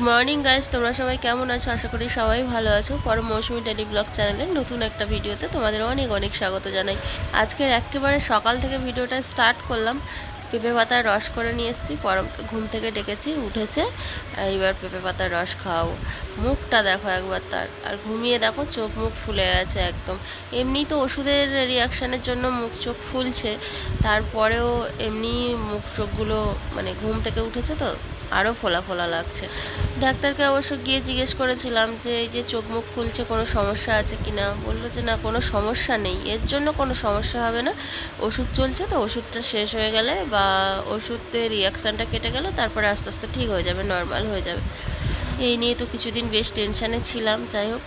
Morning guys, তোমরা সবাই কেমন আছো? আশা করি সবাই ভালো আছো। পরম মৌসুমি ডেলি ব্লগ চ্যানেলের নতুন একটা ভিডিওতে তোমাদের অনেক অনেক স্বাগত জানাই। আজকের একেবারে সকাল থেকে ভিডিওটা স্টার্ট করলাম। পেঁপে পাতার রস করে নিয়ে এসেছি, পরমকে ঘুম থেকে ডেকেছি, উঠেছে। আর এবার পেঁপে পাতার রস খাওয়াবো। মুখটা দেখো একবার তার, আর ঘুমিয়ে দেখো চোখ মুখ ফুলে গেছে একদম। এমনি তো ওষুধের রিয়াকশানের জন্য মুখ চোখ ফুলছে, তারপরেও এমনি মুখ চোখগুলো মানে ঘুম থেকে উঠেছে তো আরও ফোলা ফোলা লাগছে। ডাক্তারকে অবশ্য গিয়ে জিজ্ঞেস করেছিলাম যে এই যে চোখ মুখ ফুলছে কোনো সমস্যা আছে কি না। বললো যে না, কোনো সমস্যা নেই, এর জন্য কোনো সমস্যা হবে না। ওষুধ চলছে তো, ওষুধটা শেষ হয়ে গেলে বা ওষুধের রিয়াকশানটা কেটে গেলে তারপরে আস্তে আস্তে ঠিক হয়ে যাবে, নর্মাল হয়ে যাবে। এই নিয়ে তো কিছুদিন বেশ টেনশানে ছিলাম। যাই হোক,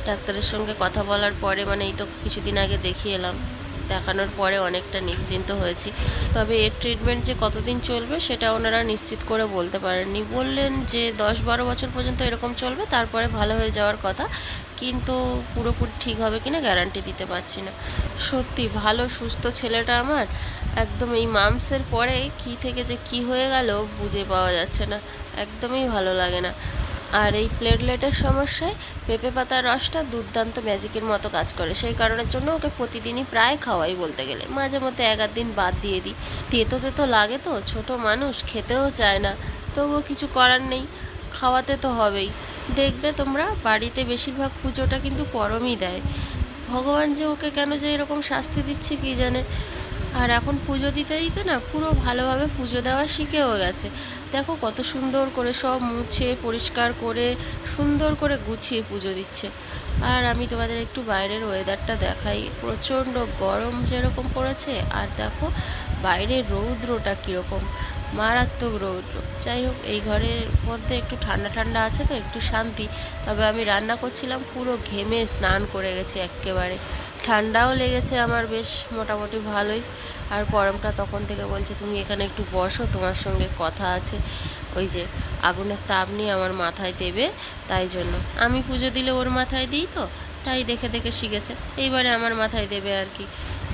ডাক্তারের সঙ্গে কথা বলার পরে মানে এই তো কিছুদিন আগে দেখিয়ে এলাম, দেখানোর পরে অনেকটা নিশ্চিন্ত হয়েছি। তবে এর ট্রিটমেন্ট যে কতদিন চলবে সেটা ওনারা নিশ্চিত করে বলতে পারেননি। বললেন যে 10-12 বছর পর্যন্ত এরকম চলবে, তারপরে ভালো হয়ে যাওয়ার কথা, কিন্তু পুরোপুরি ঠিক হবে কিনা গ্যারান্টি দিতে পারছি না। সত্যি ভালো সুস্থ ছেলেটা আমার, একদম এই মামসের পরে কি থেকে যে কি হয়ে গেল বুঝে পাওয়া যাচ্ছে না, একদমই ভালো লাগে না। আর এই প্লেটলেটের সমস্যায় পেঁপে পাতার রসটা দুর্দান্ত ম্যাজিকের মতো কাজ করে। সেই কারণের জন্য ওকে প্রতিদিনই প্রায় খাওয়াই বলতে গেলে, মাঝে মধ্যে 1-8 দিন বাদ দিয়ে দিই। তেতো তেতো লাগে তো, ছোট মানুষ খেতেও চায় না, তবুও কিছু করার নেই, খাওয়াতে তো হবেই। দেখবে তোমরা, বাড়িতে বেশিরভাগ পুজোটা কিন্তু পরমই দেয়। ভগবান যে ওকে কেন যে এরকম শাস্তি দিচ্ছে কি জানে। আর এখন পুজো দিতে দিতে না পুরো ভালোভাবে পুজো দেওয়া শিখেও গেছে। দেখো কত সুন্দর করে সব মুছে পরিষ্কার করে সুন্দর করে গুছিয়ে পুজো দিচ্ছে। আর আমি তোমাদের একটু বাইরের ওয়েদারটা দেখাই। প্রচণ্ড গরম যেরকম পড়েছে, আর দেখো বাইরের রৌদ্রটা কীরকম, মারাত্মক রৌদ্র। যাই হোক, এই ঘরের মধ্যে একটু ঠান্ডা ঠান্ডা আছে তো একটু শান্তি। তবে আমি রান্না করছিলাম, পুরো ঘেমে স্নান করে গেছি এক্কেবারে। ঠান্ডাও লেগেছে আমার বেশ মোটামুটি ভালোই। আর পরমটা তখন থেকে বলছে তুমি এখানে একটু বসো, তোমার সঙ্গে কথা আছে। ওই যে আগুনের তাপ নিয়ে আমার মাথায় দেবে, তাই জন্য আমি পুজো দিলে ওর মাথায় দিই তো, তাই দেখে দেখে শিখেছে, এইবারে আমার মাথায় দেবে আর কি।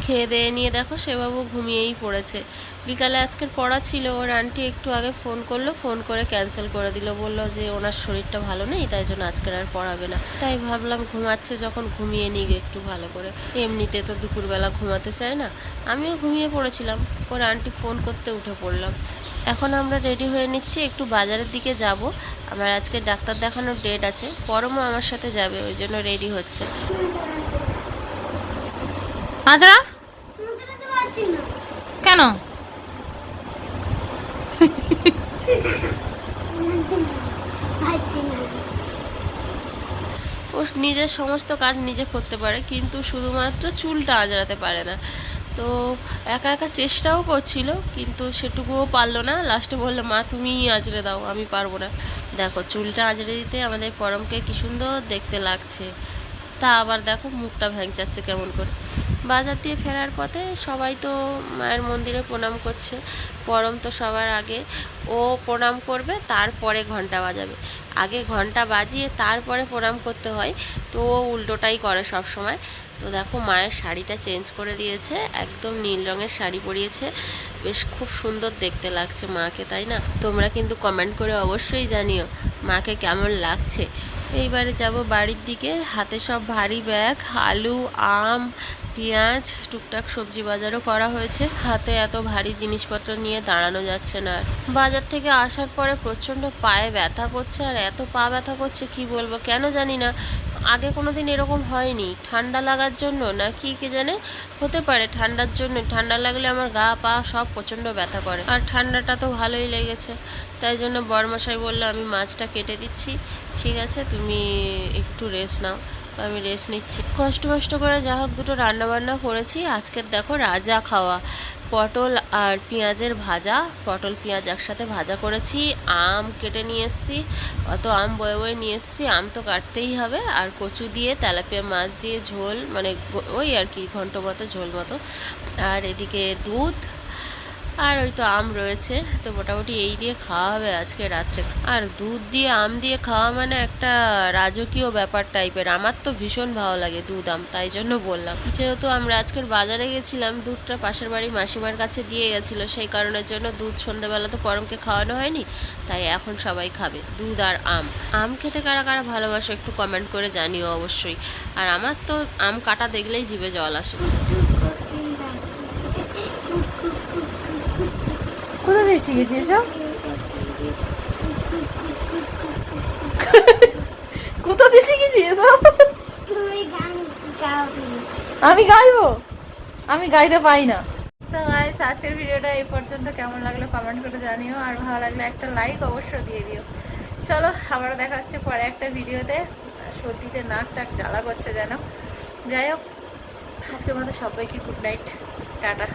খেয়ে দিয়ে নিয়ে দেখো সেবাবু ঘুমিয়েই পড়েছে। বিকালে আজকের পড়া ছিল, ওর আন্টি একটু আগে ফোন করলো, ফোন করে ক্যান্সেল করে দিল, বললো যে ওনার শরীরটা ভালো নেই, তাই জন্য আজকের আর পড়াবে না। তাই ভাবলাম ঘুমাচ্ছে যখন ঘুমিয়ে নিই একটু ভালো করে, এমনিতে তো দুপুরবেলা ঘুমাতে চায় না। আমিও ঘুমিয়ে পড়েছিলাম, ওর আন্টি ফোন করতে উঠে পড়লাম। এখন আমরা রেডি হয়ে নিচ্ছি, একটু বাজারের দিকে যাব। আমার আজকে ডাক্তার দেখানোর ডেট আছে, পরমও আমার সাথে যাবে, ওই জন্য রেডি হচ্ছে। আচ্ছা, কেন? ও নিজের সমস্ত কাজ নিজে করতে পারে, কিন্তু শুধুমাত্র চুলটা আঁচড়াতে পারে না। তো একা একা চেষ্টাও করছিল, কিন্তু সেটুকুও পারলো না। লাস্টে বললো মা তুমিই আঁচড়ে দাও, আমি পারবো না। দেখো চুলটা আঁচড়ে দিতে আমাদের পরমকে কি সুন্দর দেখতে লাগছে, তা আবার দেখো মুখটা ভ্যাংচাচ্ছে কেমন করে। বাজার দিয়ে ফেরার পথে সবাই তো মায়ের মন্দিরে প্রণাম করছে। পরম তো সবার আগে, ও প্রণাম করবে তারপরে ঘন্টা বাজাবে। আগে ঘন্টা বাজিয়ে তারপরে প্রণাম করতে হয়, তো ও উল্টোটাই করে সব সময়। তো দেখো মায়ের শাড়িটা চেঞ্জ করে দিয়েছে, একদম নীল রঙের শাড়ি পরিয়েছে, বেশ খুব সুন্দর দেখতে লাগছে মাকে, তাই না? তোমরা কিন্তু কমেন্ট করে অবশ্যই জানিও মাকে কেমন লাগছে। এইবারে যাব বাড়ির দিকে, হাতে সব ভারী ব্যাগ, আলু, আম, পেঁয়াজ, টুকটাক সবজি বাজারও করা হয়েছে। হাতে এত ভারী জিনিসপত্র নিয়ে দাঁড়ানো যাচ্ছে না আর। বাজার থেকে আসার পরে প্রচণ্ড পায়ে ব্যথা করছে, আর এত পা ব্যথা করছে কি বলবো, কেন জানি না। আগে কোনো দিন এরকম হয়নি। ঠান্ডা লাগার জন্য না কি কে জানে, হতে পারে ঠান্ডার জন্য। ঠান্ডা লাগলে আমার গা পা সব প্রচণ্ড ব্যথা করে, আর ঠান্ডাটা তো ভালোই লেগেছে। তাই জন্য বরমশাই বললো আমি মাছটা কেটে দিচ্ছি, ঠিক আছে তুমি একটু রেস্ট নাও। তো আমি রেস্ট নিচ্ছি, কষ্ট মষ্ট করে যা হোক দুটো রান্নাবান্না করেছি। আজকের দেখো রাজা খাওয়া, পটল আর পেঁয়াজের ভাজা, পটল পেঁয়াজ একসাথে ভাজা করেছি। আম কেটে নিয়ে এসেছি, অত আম বয়ে বয়ে নিয়ে এসেছি, আম তো কাটতেই হবে। আর কচু দিয়ে তেলাপিয়া মাছ দিয়ে ঝোল, মানে ওই আর কি ঘন্ট মতো ঝোল মতো। আর এদিকে দুধ, আর ওই তো আম রয়েছে, তো মোটামুটি এই দিয়ে খাওয়া হবে আজকে রাত্রে। আর দুধ দিয়ে আম দিয়ে খাওয়া মানে একটা রাজকীয় ব্যাপার টাইপের। আমার তো ভীষণ ভালো লাগে দুধ আম, তাই জন্য বললাম। যেহেতু আমরা আজকের বাজারে গেছিলাম, দুধটা পাশের বাড়ি মাসিমার কাছে দিয়ে গেছিলো, সেই কারণের জন্য দুধ সন্ধ্যাবেলা তো পরমকে খাওয়ানো হয়নি, তাই এখন সবাই খাবে দুধ আর আম। আম খেতে কারা কারা ভালোবাসো একটু কমেন্ট করে জানিও অবশ্যই। আর আমার তো আম কাটা দেখলেই জিভে জল আসে। কোথা দিয়ে শিখেছি এসব? কোথা দিয়ে শিখেছি এসব? আমি গাইবো? আমি গাইতে পাই না। তো গাইস, আজকের ভিডিওটা এই পর্যন্ত। কেমন লাগলো কমেন্ট করে জানিও, আর ভালো লাগলে একটা লাইক অবশ্যই দিয়ে দিও। চলো আবারও দেখা হচ্ছে পরে একটা ভিডিওতে। সর্দিতে নাক টাক জ্বালা করছে যেন। যাই হোক, আজকের মতো সবাইকে গুড নাইট, টাটা।